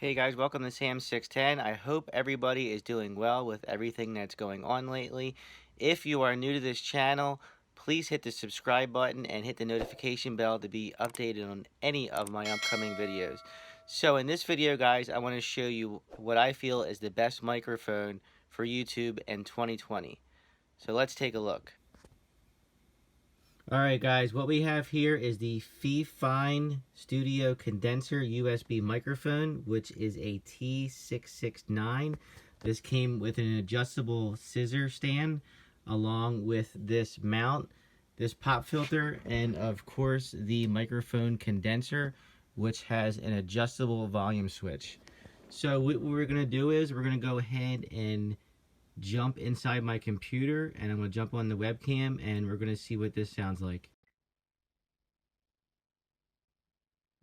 Hey guys, welcome to Sam 610. I hope everybody is doing well with everything that's going on lately. If you are new to this channel, please hit the subscribe button and hit the notification bell to be updated on any of my upcoming videos. So in this video, guys, I want to show you what I feel is the best microphone for YouTube in 2020. So let's take a look. Alright guys, what we have here is the Fifine Studio Condenser USB microphone, which is a T669. This came with an adjustable scissor stand along with this mount, this pop filter, and of course the microphone condenser, which has an adjustable volume switch. So what we're going to do is we're going to go ahead and jump inside my computer, and I'm going to jump on the webcam and we're going to see what this sounds like.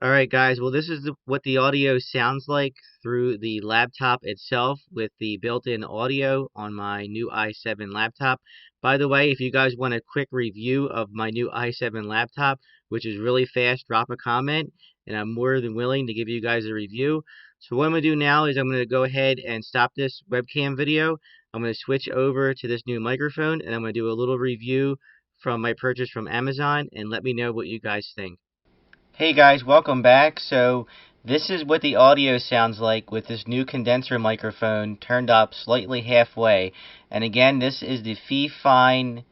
Alright guys, well this is what the audio sounds like through the laptop itself with the built-in audio on my new i7 laptop. By the way, if you guys want a quick review of my new i7 laptop, which is really fast, drop a comment and I'm more than willing to give you guys a review. So what I'm going to do now is I'm going to go ahead and stop this webcam video. I'm going to switch over to this new microphone and I'm going to do a little review from my purchase from Amazon and let me know what you guys think. Hey guys, welcome back. So this is what the audio sounds like with this new condenser microphone turned up slightly halfway. And again, this is the Fifine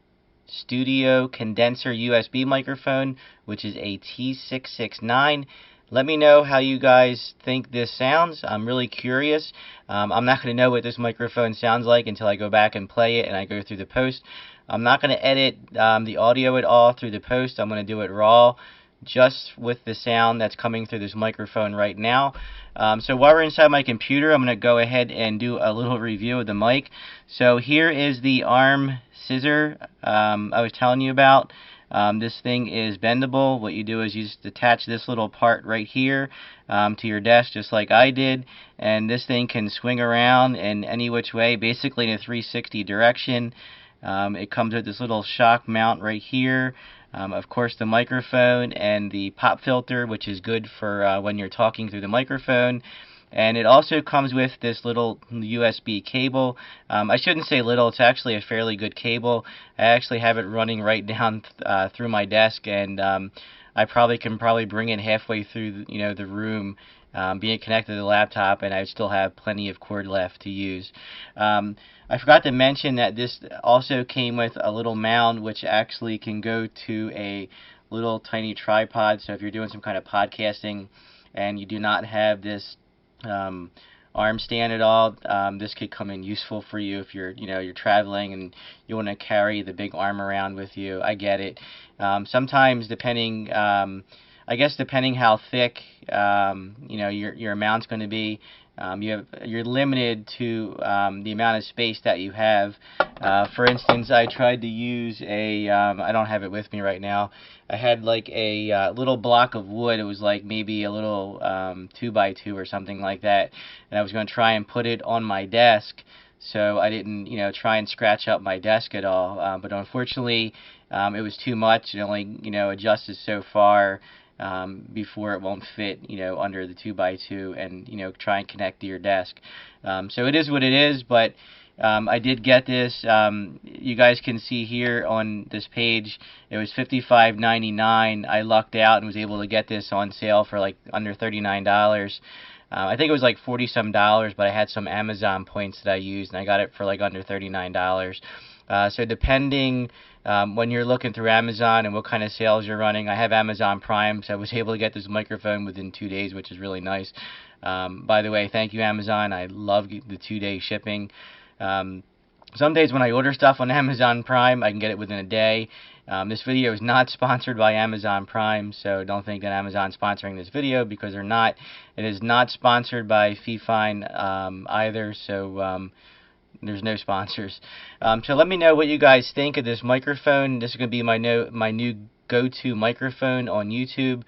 Studio Condenser USB microphone, which is a T669. Let me know how you guys think this sounds. I'm really curious. I'm not going to know what this microphone sounds like until I go back and play it and I go through the post. I'm not going to edit the audio at all through the post. I'm going to do it raw, just with the sound that's coming through this microphone right now. So while we're inside my computer, I'm going to go ahead and do a little review of the mic. So here is the arm scissor I was telling you about. This thing is bendable. What you do is you just attach this little part right here to your desk, just like I did, and this thing can swing around in any which way, basically in a 360 direction. It comes with this little shock mount right here. Of course, the microphone and the pop filter, which is good for when you're talking through the microphone. And it also comes with this little USB cable. I shouldn't say little, it's actually a fairly good cable. I actually have it running right down through my desk, and I can bring it halfway through the room, being connected to the laptop, and I still have plenty of cord left to use. I forgot to mention that this also came with a little mound which actually can go to a little tiny tripod. So if you're doing some kind of podcasting and you do not have this arm stand at all, this could come in useful for you if you're traveling and you want to carry the big arm around with you. I get it. Sometimes depending how thick your mount's going to be, you're limited to the amount of space that you have. For instance, I tried to use I don't have it with me right now. I had like a little block of wood. It was like maybe a little 2x2 or something like that, and I was going to try and put it on my desk so I didn't try and scratch up my desk at all. But unfortunately, it was too much. It only adjusted so far before it won't fit under the 2x2 and try and connect to your desk. So it is what it is, but I did get this. You guys can see here on this page it was $55.99. I lucked out and was able to get this on sale for like under $39. I think it was like $40 some, but I had some Amazon points that I used and I got it for like under $39. So depending when you're looking through Amazon and what kind of sales you're running, I have Amazon Prime, so I was able to get this microphone within 2 days, which is really nice. By the way, thank you Amazon. I love the 2-day shipping. Some days when I order stuff on Amazon Prime, I can get it within a day. This video is not sponsored by Amazon Prime, so don't think that Amazon's sponsoring this video, because they're not. It is not sponsored by Fifine either, so there's no sponsors. So let me know what you guys think of this microphone. This is going to be my new go-to microphone on YouTube.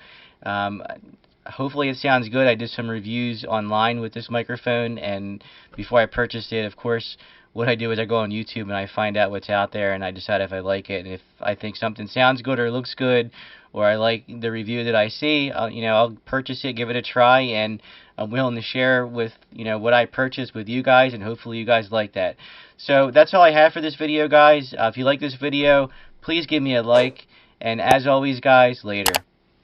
hopefully it sounds good. I did some reviews online with this microphone, and before I purchased it, of course, what I do is I go on YouTube and I find out what's out there, and I decide if I like it. And if I think something sounds good or looks good, or I like the review that I see, I'll purchase it, give it a try, and I'm willing to share with what I purchased with you guys, and hopefully you guys like that. So that's all I have for this video, guys. If you like this video, please give me a like, and as always, guys, later.